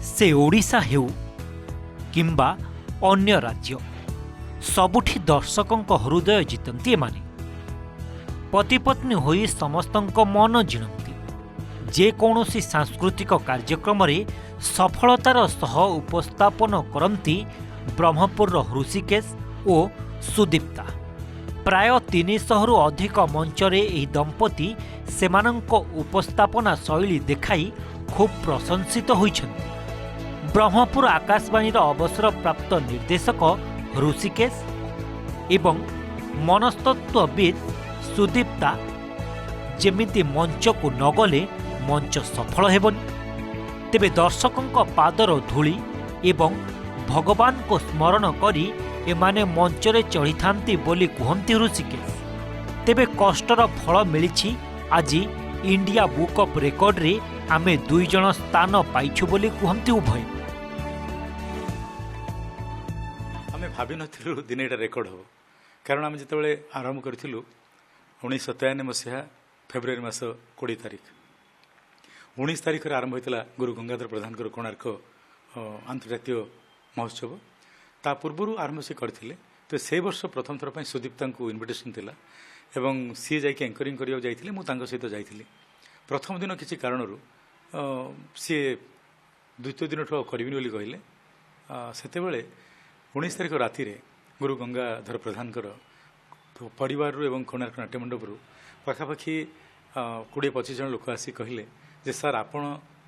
से ओडिशा हेउ किंबा अन्य राज्य सबुठी दर्शकों हृदय जितंती एमाने पति पत्नी होई समस्तंक मन जिणंती जेकोसी सांस्कृतिक कार्यक्रम रे सफलतार सह उपस्थापन करती ब्रह्मपुर ऋषिकेश और सुदीप्ता प्राय 300 रु अधिक मंचरे एही दंपति सेमानंक उपस्थापना शैली देखाई खूब प्रशंसित होइछन्ति। ब्रह्मपुर आकाशवाणी अवसर प्राप्त निर्देशक ऋषिकेश एवं मनस्तत्वविद सुदीप्ता जेमिति मंच को नगले मंच सफल हेबनी तेबे दर्शकों पादर धूली एवं भगवान को स्मरण करी एमाने मंचरे चढ़ी थांती बोली कहती ऋषिकेश। तेबे कष्टर फल मिली आज इंडिया बुक ऑफ रेकर्ड रे आमे 2 जण स्थान पाइछु बोली कहती उभय। आमे भाबी नथिलु दिन एटा रेकर्ड हो कारण आमे जेतेबेले आरंभ करथिलु 1997 मसीहा फेब्रुआरी मास 20 तारिख 19 तारिख रे आरंभ होइतला गुरु गंगाधर प्रधान कोणार्क अंतर्जातीय महोत्सव ता पूर्व आरंभ से करथिले तो से वर्ष प्रथम थर पर सुदीप्ता को इनविटेशन थिला एवं सी जाइए एंकरिंग करिया जाइथिले मु तांको सहित जाइथिली। प्रथम दिन किसी कारणरू सी द्वितीय दिन ठो करबिनी बोली कहले सेतेबेले 19 तारिख राति रे गुरु गंगाधर प्रधान परिवार एवं कोणार्क नाट्यमंडपरू पाखापाखि 20-25 जन लोक आसी कहले जे सर आपण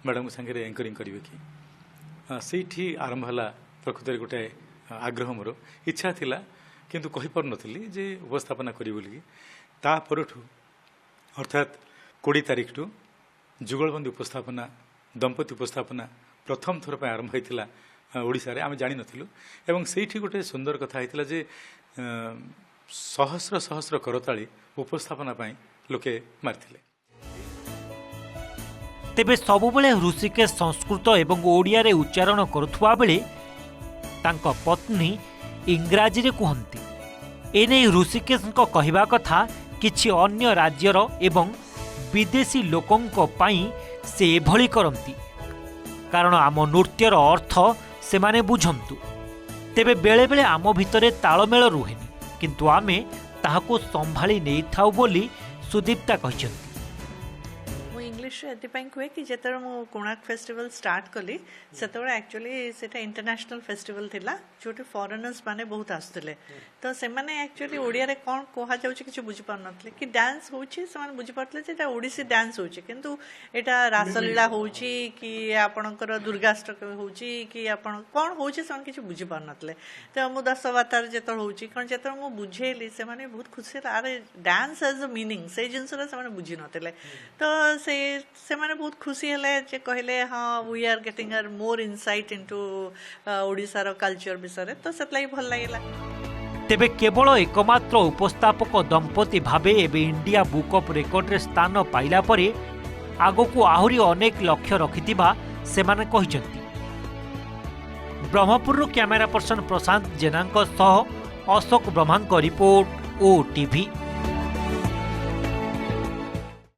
मैडम संगे एंकरिंग करिवे कि सेठी आरंभ हला प्रकृति गोटे आग्रह मोर इच्छा थिला किंतु कहि पर नथिली जे उपस्थापना करी बोली ता परठू अर्थात 20 तारिख टू जुगलबंदी उपस्थापना दंपति उपस्थापना प्रथम थर पर आरंभ होइतिला ओडिसा रे आमे जानि नथिलु एवं सेठी गोटे सुंदर कथा आइतिला जे सहस्र सहस्र करताली उपस्थापना पाई लोके मारथिले। तेबे सबुबले ऋषिकेश संस्कृत एवं ओडिया रे उच्चारण करुथुवा बेले तांका पत्नी इंग्राजी रे कहती एने ऋषिकेश कहवा कथा किछि अन्य राज्यर एवं विदेशी लोकों पाई से एभली करती कारण आम नृत्यर अर्थ से माने बुझंतु तेबे बेले बेले आम भितरे तालमेल रुहेनी किंतु आमे ताहाको संभाली नै थाउ बोली सुदीप्ता कहछन्ति। इंग्लिश एथिपाई हुए कि जेतर मु कोणार्क फेस्टिवल स्टार्ट कली सेतबे एक्चुअली सेटा इंटरनेशनल फेस्टिवल थिला जोटी फॉरेनर्स माने बहुत आसुले तो से माने एक्चुअली ओडिया रे कोन कोहा जाउची किछ बुझी पार नथले कि डांस होउची से माने बुझी पारतले जे एटा ओडिसी डांस होउची किंतु एटा रासलीला होउची कि आपणकर दुर्गाष्टक होउची कि आपण कोन होउची से किछ बुझी पार नथले तो मु 10 बातार जेतर होउची कोन जेतर मु बुझेली से माने बहुत खुशी अरे डांस हैज अ मीनिंग से जिंस रे से माने बुझी नथले तो से माने बहुत खुशी हेले जे कहले हाँ we are getting uh more insight into Odisha रो कल्चर विषय तो सेतलाई भल लागला। तेबे केवल एकमात्र उपस्थापक दंपति भावे एबे इंडिया बुक ऑफ रेकर्ड रे स्थान पाइला परे आगो को आहुरी अनेक लक्ष्य रखिथिबा सेमाने कहिसंती। ब्रह्मपुर कैमरा पर्सन प्रशांत जेनांक सह अशोक ब्रह्मांक रिपोर्ट ओटीवी।